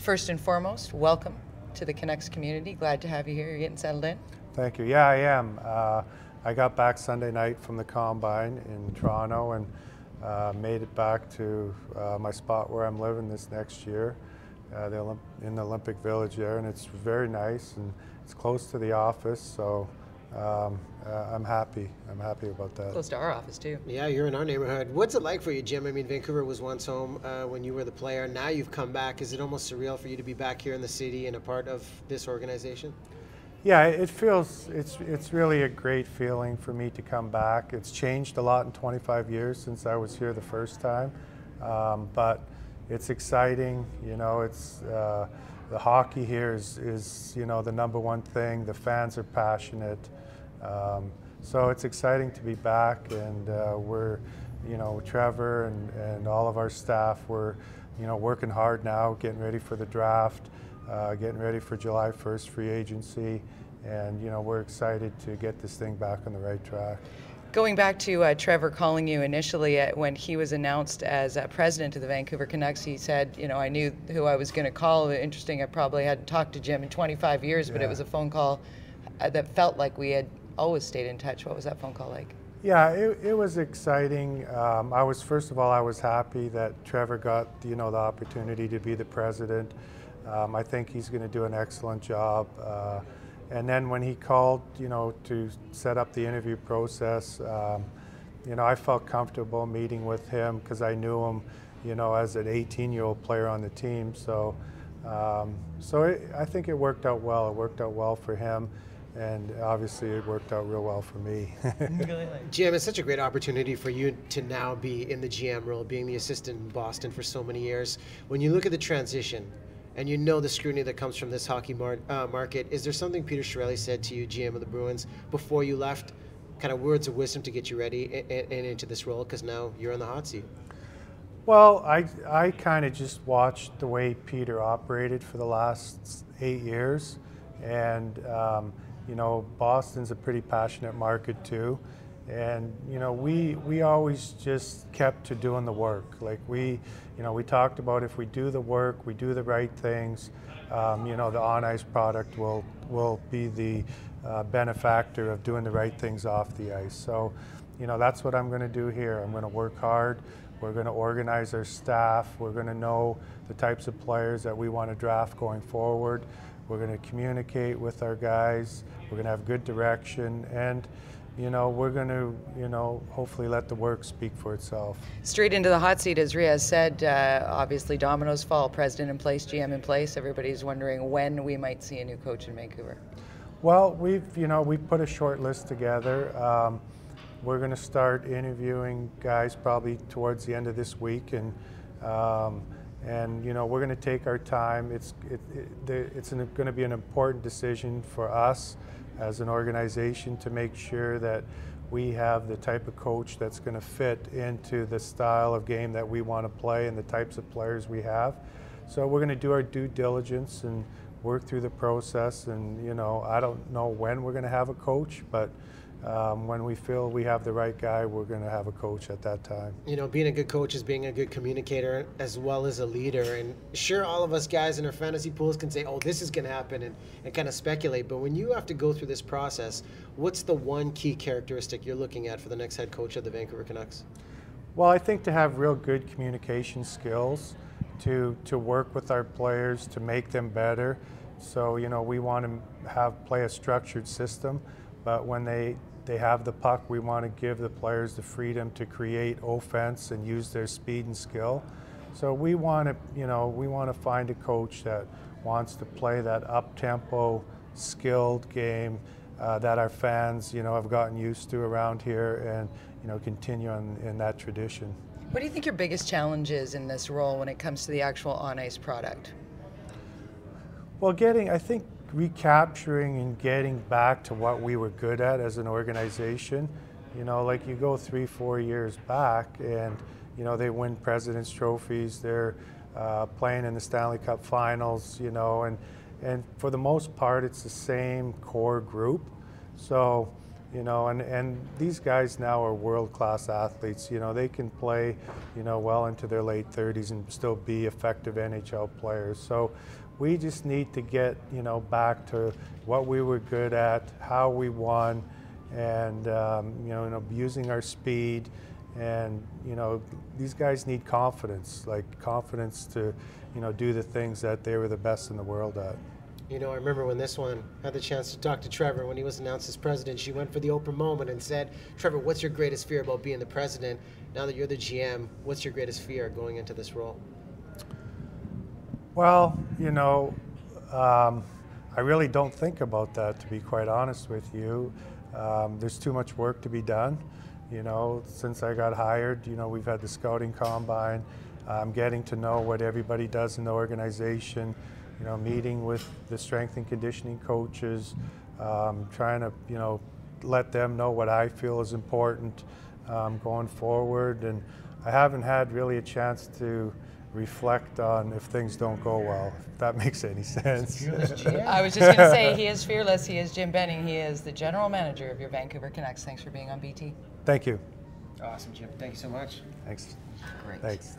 First and foremost, welcome to the Canucks community. Glad to have you here. You're getting settled in? Thank you. Yeah, I am. I got back Sunday night from the Combine in Toronto and made it back to my spot where I'm living this next year, in the Olympic Village there, and it's very nice and it's close to the office, so I'm happy. I'm happy about that. Close to our office too. Yeah, you're in our neighborhood. What's it like for you, Jim? I mean, Vancouver was once home when you were the player. Now you've come back. Is it almost surreal for you to be back here in the city and a part of this organization? Yeah, it's really a great feeling for me to come back. It's changed a lot in 25 years since I was here the first time, but it's exciting. You know, it's the hockey here is you know, the number one thing. The fans are passionate, so it's exciting to be back. And we're, you know, Trevor and all of our staff, we're, you know, working hard now, getting ready for the draft. Getting ready for July 1st free agency, and you know, we're excited to get this thing back on the right track. Going back to Trevor calling you initially when he was announced as president of the Vancouver Canucks, he said, you know, I knew who I was going to call. Interesting, I probably hadn't talked to Jim in 25 years, but it was a phone call that felt like we had always stayed in touch. What was that phone call like? Yeah, it was exciting. First of all, I was happy that Trevor got, you know, the opportunity to be the president. I think he's going to do an excellent job. And then when he called, you know, to set up the interview process, you know, I felt comfortable meeting with him because I knew him, you know, as an 18-year-old player on the team. So, I think it worked out well. It worked out well for him, and obviously it worked out real well for me. Jim, it's such a great opportunity for you to now be in the GM role, being the assistant in Boston for so many years. When you look at the transition, and you know the scrutiny that comes from this hockey market, is there something Peter Chiarelli said to you, GM of the Bruins, before you left, kind of words of wisdom to get you ready and into this role, because now you're in the hot seat? Well, I kind of just watched the way Peter operated for the last 8 years, and you know, Boston's a pretty passionate market too, and you know, we always just kept to doing the work. Like we talked about, if we do the work, we do the right things, you know, the on-ice product will be the benefactor of doing the right things off the ice. So, you know, that's what I'm going to do here. I'm going to work hard. We're going to organize our staff. We're going to know the types of players that we want to draft going forward. We're going to communicate with our guys. We're going to have good direction, and you know, we're going to, you know, hopefully let the work speak for itself. Straight into the hot seat, as Riaz said. Obviously, dominoes fall. President in place, GM in place. Everybody's wondering when we might see a new coach in Vancouver. Well, we've put a short list together. We're going to start interviewing guys probably towards the end of this week, and you know, we're going to take our time. It's going to be an important decision for us as an organization to make sure that we have the type of coach that's going to fit into the style of game that we want to play and the types of players we have. So we're going to do our due diligence and work through the process, and you know, I don't know when we're going to have a coach, but when we feel we have the right guy, we're going to have a coach at that time. You know, being a good coach is being a good communicator as well as a leader. And sure, all of us guys in our fantasy pools can say, oh, this is going to happen, and kind of speculate. But when you have to go through this process, what's the one key characteristic you're looking at for the next head coach of the Vancouver Canucks? Well, I think to have real good communication skills, to work with our players, to make them better. So, you know, we want to play a structured system, but when they have the puck, we want to give the players the freedom to create offense and use their speed and skill. So we want to find a coach that wants to play that up-tempo, skilled game that our fans, you know, have gotten used to around here, and you know, continue in that tradition. What do you think your biggest challenge is in this role when it comes to the actual on-ice product? Well, I think recapturing and getting back to what we were good at as an organization. You know, like you go 3-4 years back, and you know, they win President's trophies. They're playing in the Stanley Cup Finals. You know, and for the most part, it's the same core group. So, You know, and these guys now are world-class athletes. You know, they can play, you know, well into their late 30s and still be effective NHL players. So we just need to get, you know, back to what we were good at, how we won, and you know, using our speed. And you know, these guys need confidence, like confidence to, you know, do the things that they were the best in the world at. You know, I remember when this one had the chance to talk to Trevor when he was announced as president. She went for the open moment and said, "Trevor, what's your greatest fear about being the president? Now that you're the GM, what's your greatest fear going into this role?" Well, you know, I really don't think about that, to be quite honest with you. There's too much work to be done. You know, since I got hired, you know, we've had the scouting combine. I'm getting to know what everybody does in the organization, you know, meeting with the strength and conditioning coaches, trying to, you know, let them know what I feel is important going forward. And I haven't had really a chance to reflect on if things don't go well, if that makes any sense. I was just going to say, he is fearless. He is Jim Benning. He is the general manager of your Vancouver Canucks. Thanks for being on BT. Thank you. Awesome, Jim. Thank you so much. Thanks. Great. Thanks.